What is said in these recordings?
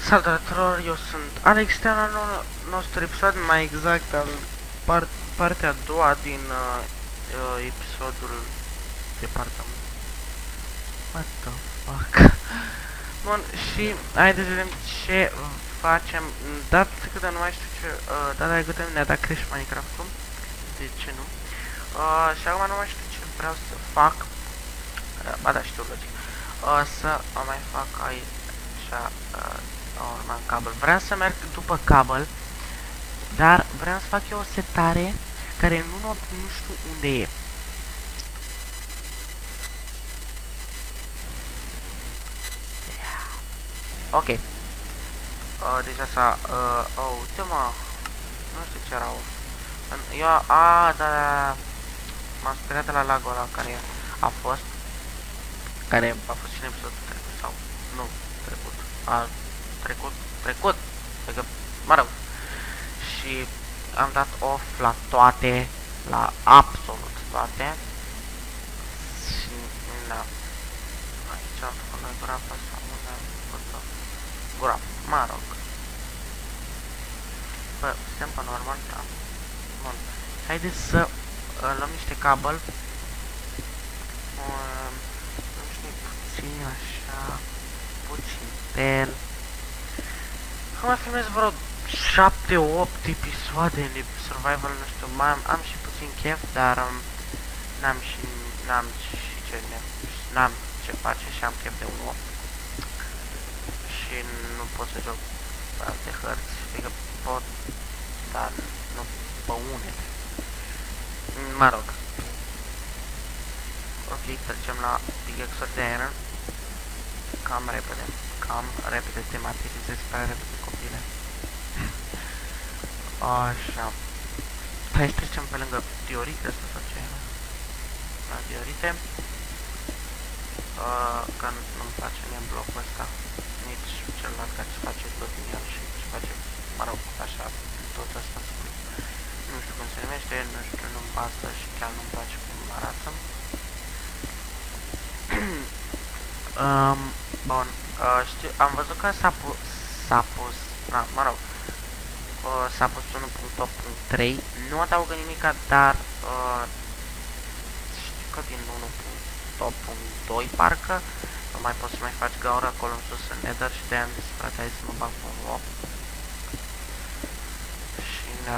Salutator, eu sunt Alex, este anul nostru episod, mai exact al partea a doua din episodul de partea. What the fuck? Bun, și haideți să vedem ce facem. Data trecută nu mai știu ce, data trecută ne-a dat crash Minecraft-ul, de ce nu? Și acum nu mai știu ce vreau să fac. Ba da, știu logic. Să mai fac aici urma cabel. Vreau să merg după cabel, dar vreau să fac eu o setare care nu știu unde e. Ok. Deja s-a... uite-mă. Nu știu ce erau. Eu... da. M-am speriat de la lagul ăla care a fost. Care a fost și în episodul trecut sau... Nu, trecut. Trecut. Adică, mă rog. Și am dat off la toate. La absolut toate. Și... Da. Aici am făcut noi groapă sau unde am făcut-o. Groapă, mă rog. Bă, suntem pe normal, da. Bun. Haideți să luăm niște cabel. Nu știu, puțin așa. Puțin tel. Acum filmez vreo 7-8 episoade de survival, nu știu, am și puțin chef, dar n-am ce face și am chef de unul. Și nu pot să joc alte hărți, adică pot, dar nu pe unele. Mă rog. Ok, trecem la pickaxe-uri de iron. Cam repede te materializezi prea repede, copile. Așa. Hai să trecem pe lângă diorite asta sau ce era? La diorite. Că nu-mi place mie blocul ăsta. Nici celălalt care se face tot din el și se face, mă rog, așa, tot ăsta. Nu știu cum se numește, nu știu, nu-mi pasă și chiar nu-mi place cum arată. Bun, știu, am văzut că s-a pus, mă rog, s-a pus 1.8.3, nu adaugă nimica, dar știu că din 1.8.2 parcă nu mai poți să mai faci gaură acolo în sus în nether și de-aia am zis, frate, hai să mă bag pe un loc. Și da.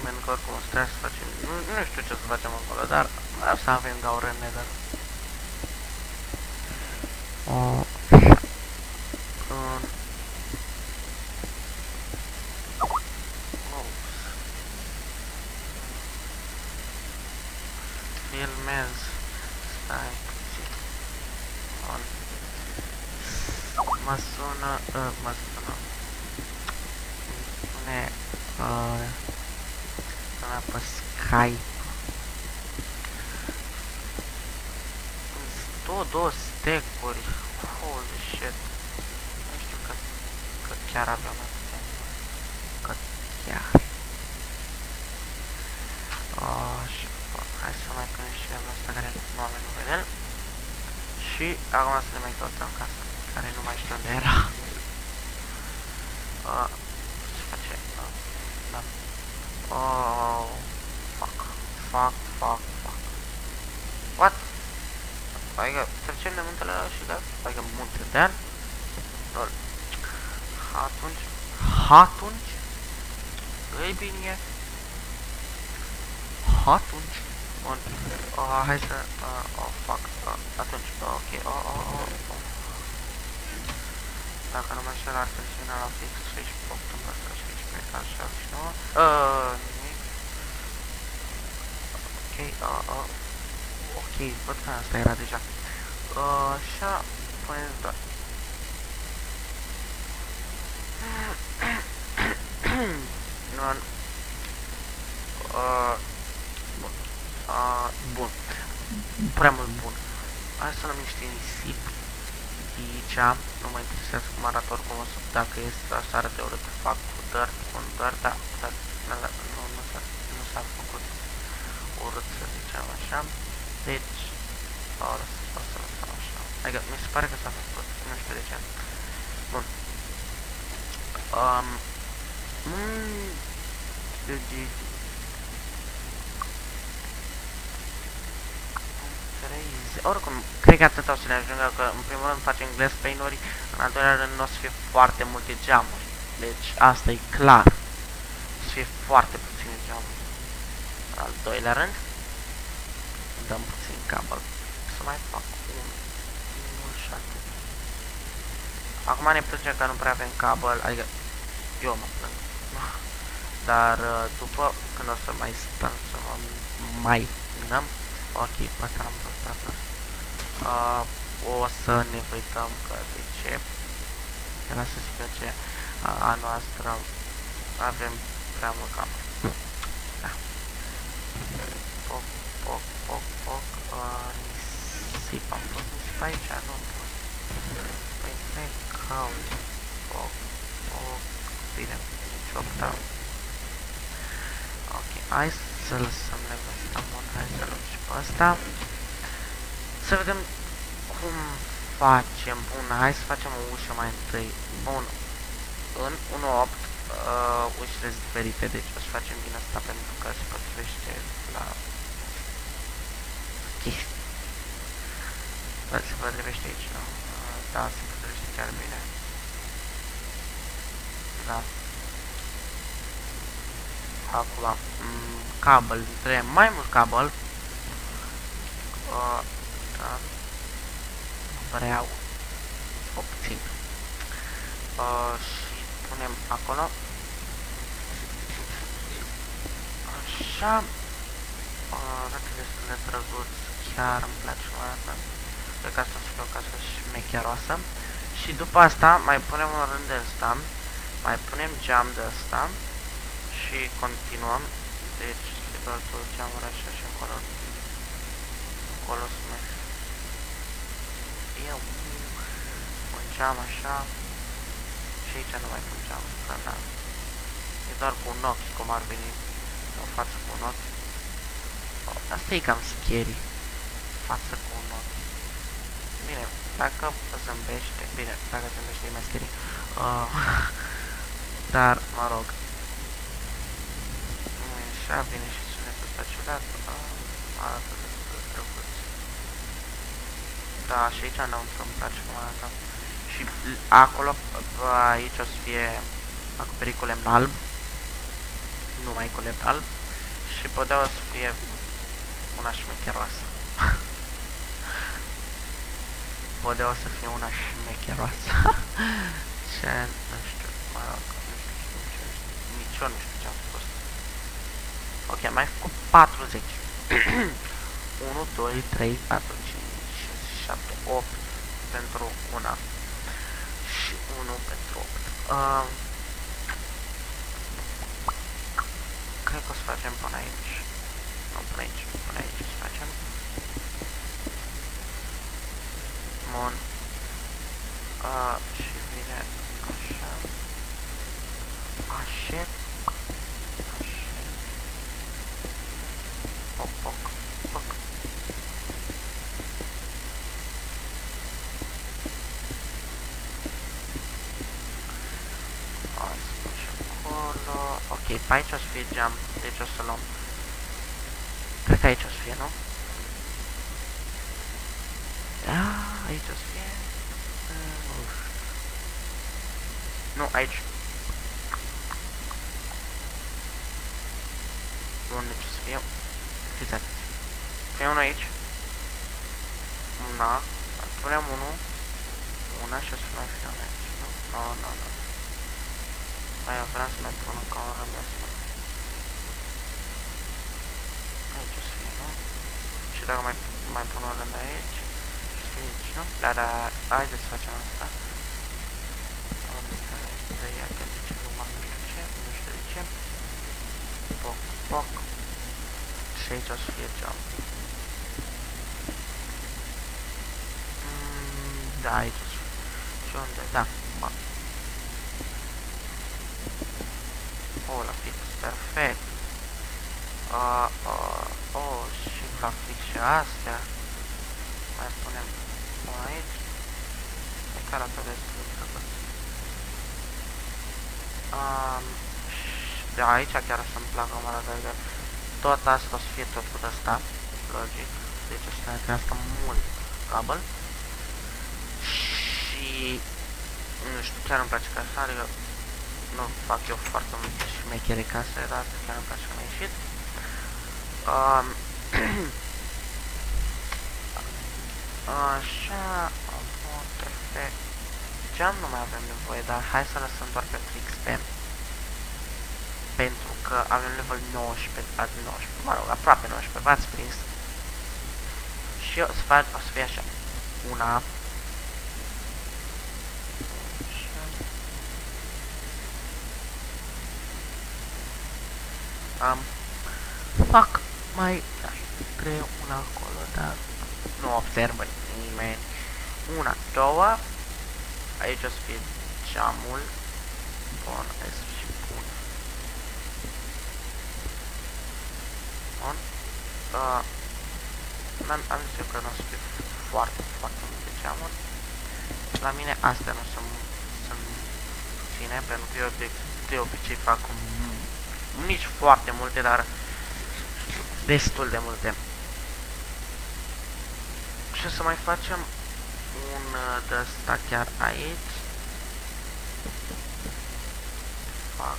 Pentru că oricum o să trebuie să facem, nu știu ce să facem acolo, dar să avem gaură în nether. Filmez. Stai puțin. Mă sună. Sună pe Skype. Două stack-uri. Holy shit. Nu știu că chiar aveam atâtea. Că chiar. Și hai să mai punem și lemnul ăsta care nu avem nevoie de el. Și acum să ne mai căutăm casa, care nu mai știu unde era. Ce face? Da. Fuck. What? Adică trecem de muntele ăla și da? Adică munte de-an? Lol. Atunci? Îi bine. Atunci. Bun. Hai să... fuck. Atunci. Ok. Dacă nu mă înșel, ar trebui la fix 68, îmi pasă 16, așa și 9. Nimic. Ok, văd că asta era deja. Așa, punem doar. Bun. Prea mult bun. Hai să luăm niște nisipi. Aici, nu mă interesează cum arată oricum o să, dacă este așa arată urât, fac cu dirt, dar nu s-a făcut urât, să zicem așa. Deci, o să lăsăm așa. Adică, mi se pare că s-a făcut, nu știu de ce. Bun. Um, mm, Oricum, cred că atât o să ne ajungă, că în primul rând facem glass pane-uri, în al doilea rând nu o să fie foarte multe geamuri. Deci asta e clar. O să fie foarte puține geamuri. În al doilea rând, dăm puțin cablu. Să mai fac unul și atât. Acum ne plângem că nu prea avem cablu, adică eu mă plâng. Dar după, când o să mai stăm să mă mai minăm, ok, poate am păstrat asta. O să ne uităm că de ce era să zică ce a noastră avem prea mult cam. Da. Poc, nisip, am pus nisip aici, nu am pus. Păi ne caut, poc, bine, nici optam. Ok, hai să lăsăm lemnul ăsta bun, hai să luăm și pe ăsta. Să vedem cum facem. Bun, hai să facem o ușă mai întâi. Bun, în 1.8 ușile sunt diferite, deci o să facem din asta pentru că se potrivește la chestii. Se potrivește aici, nu? Da, se potrivește chiar bine. Da. Acum, cabel, trebuie mai mult cabel. Da. Vreau obțin. Și punem acolo. Așa. Arată destul de drăguț. Chiar îmi place mai asta. Cred că asta o să fie o casă șmecheroasă. Și după asta mai punem un rând de ăsta. Mai punem geam de ăsta. Și continuăm. Deci se doar tot geamul așa și acolo. Acolo să mai fie un geam așa. Și aici nu mai pun geam, că na. E doar cu un ochi, cum ar veni. O față cu un ochi. Asta e cam scary. Față cu un ochi. Bine, dacă zâmbește, bine, dacă zâmbește e mai scary. Dar, mă rog. Așa, vine și sunetul ăsta ciudat. Arată destul de drăguț. Da, și aici înăuntru îmi place cum arată. Și acolo, aici o să fie acoperit cu lemn alb. Numai cu lemn alb. Și podea o să fie una șmecheroasă. Podea o să fie una șmecheroasă. Ce, nu știu, mă rog, nici eu nu știu ce am spus. Ok, am mai făcut 40. 1, 2, 3, 4, 5, 6, 7, 8 pentru una. Și 1 pentru 8. Cred că o să facem până aici. Nu, până aici. Până aici o să facem. Bun. Și vine așa. Așa. Poc. Ok, pe aici o să fie geam, deci o să luăm. Cred că aici o să fie, nu? Da, aici o să fie. Nu, aici. Unde ce o să fie? Fiți atenți. Fie unul aici. Una. Punem unul. Una și o să mai fie unul aici. Nu. Mai vreau să mai pun încă un rând ăsta. Aici o să fie, nu? Și dacă mai pun un rând aici, o să fie aici, nu? Dar haideți să facem asta. De ea că de ce nu știu de ce. Poc. Și aici o să fie geam. Da, aici o să fie. Și unde? Da, bă. La fix, perfect. Și la fix și astea. Mai punem aici. E că arată destul de drăguț. Și de aici chiar o să-mi placă mă arată că tot asta o să fie tot cu ăsta, logic. Deci o să ne trească mult cabel. Și nu știu, chiar îmi place ca așa, adică nu fac eu foarte multe șmechere ca asta, dar asta chiar îmi place că mi-a ieșit. Așa, perfect. Geam nu mai avem nevoie, dar hai să lăsăm doar pentru XP. Pentru că avem level 19, adică 19, mă rog, aproape 19, v-ați prins. Și o să fie așa. Una. Fuck, mai trebuie una acolo, dar nu observă nimeni. Una, două. Aici o să fie geamul. Bun, hai să și pun. Bun. Am zis eu că nu o să fie foarte, foarte multe geamuri. La mine astea nu sunt puține, pentru că eu de obicei fac nici foarte multe, dar destul de multe. Și o să mai facem un de ăsta chiar aici. Fac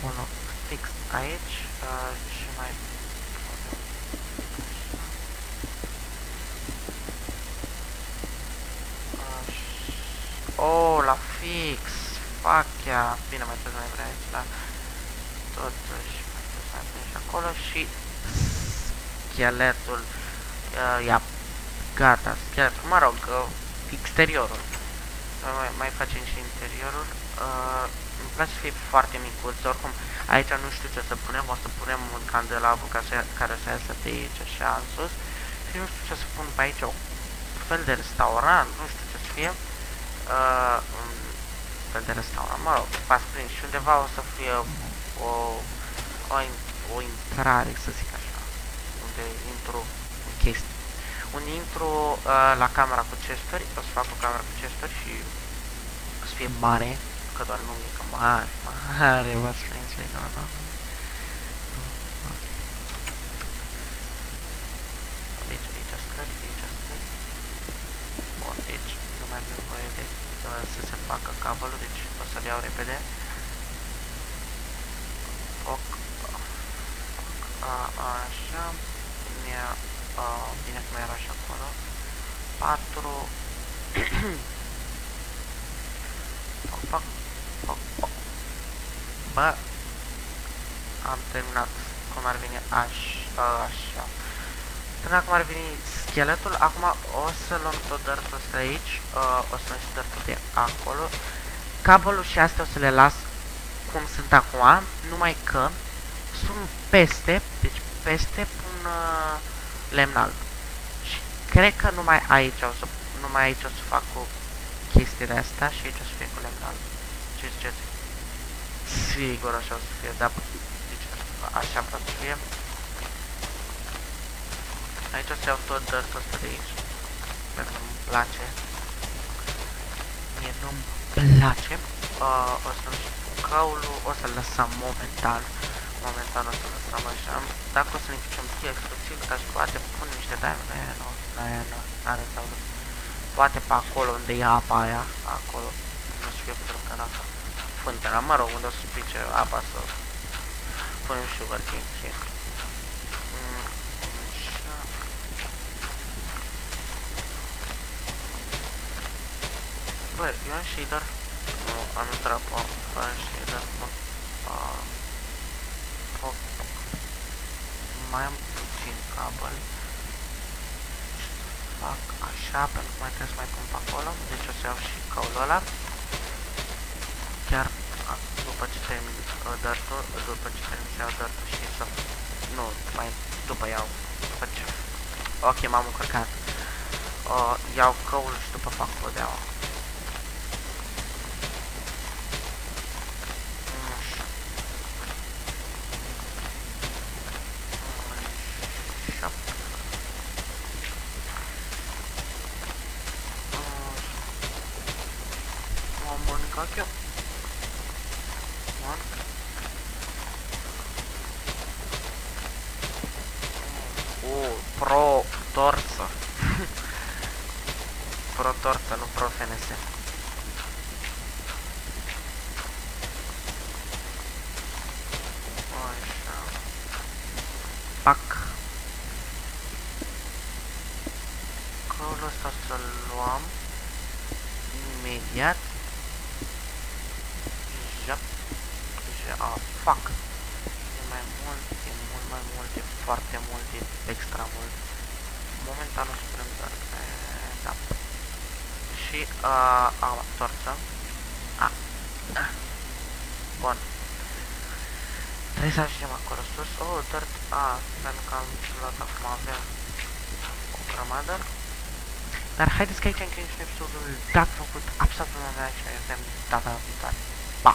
unul fix aici și mai oh, la fix. Fac ea. Bine, mai trebuie să mai vrem aici, dar totuși mai trebuie să mai punem și acolo și scheletul. Ia, gata, scheletul, mă rog, exteriorul. Mai facem și interiorul. Îmi place să fie foarte micuț, oricum aici nu știu ce să punem, o să punem un candelabru care să iasă de aici așa în sus. Și nu știu ce să pun pe aici, un fel de restaurant, nu știu ce să fie. Un fel de restaurant, mă rog, v-ați prins și undeva o să fie o intrare, să zic așa, unde intru în chestii. Unde intru la camera cu chesturi, o să fac o cameră cu chesturi și o să fie mare, că doar nu mică, mare, v-ați prins, nu. Deci aici scări, aici scări. Bun, deci nu mai am nevoie de să se facă cabelul, deci o să-l iau repede. Așa, bine cum era și acolo. 4. Bă, am terminat cum ar veni așa. Până cum ar veni scheletul, acum o să luăm tot dărtul ăsta aici, o să luăm și dărtul de acolo. Cabelul și astea o să le las cum sunt acum, numai că sunt peste, deci peste pun lemn alb. Și cred că numai aici o să fac cu chestiile astea și aici o să fie cu lemn alb. Ce ziceți? Sigur așa o să fie, dar deci, așa vreau să fie. Aici o să iau tot dărtul ăsta de aici, pentru că nu-mi place. Mie nu-mi place. O să-mi spun caulul, o să-l lăsăm momentan. Momentan o să lăsăm așa. Dacă o să ne facem fie exclusiv, dar și poate pun niște diamond, nu, n-are sau nu. Poate pe acolo unde e apa aia, acolo, nu știu fie pentru că dacă fântâna, mă rog, unde o să pice apa să punem sugar cane și bă, eu am shader, nu, am intrat fără shader, bun. Mai am puțin cabel. Fac așa, pentru că mai trebuie să mai pun pe acolo. Deci o să iau și caulul ăla. Chiar după ce termin dărtul, după ce termin să iau dărtul și să... Nu, mai după iau, după ce... Ok, m-am încărcat. Iau caulul și după fac podeaua. cac eu. Bun. Pro torță. Pro torță, nu pro FNS. Așa. Pac. Căul ăsta să-l luăm imediat. Jap. Fuck. E mai mult, e mult mai mult, e foarte mult, e extra mult. Momentan o să punem doar. Da. Și, torță. Bun. Trebuie să ajungem acolo sus. Dirt. Pentru că am luat acum avem o grămadă. Dar haideți că aici încheiem și episodul. Dacă v-a plăcut, apăsați butonul de like și ne vedem data viitoare. Pa!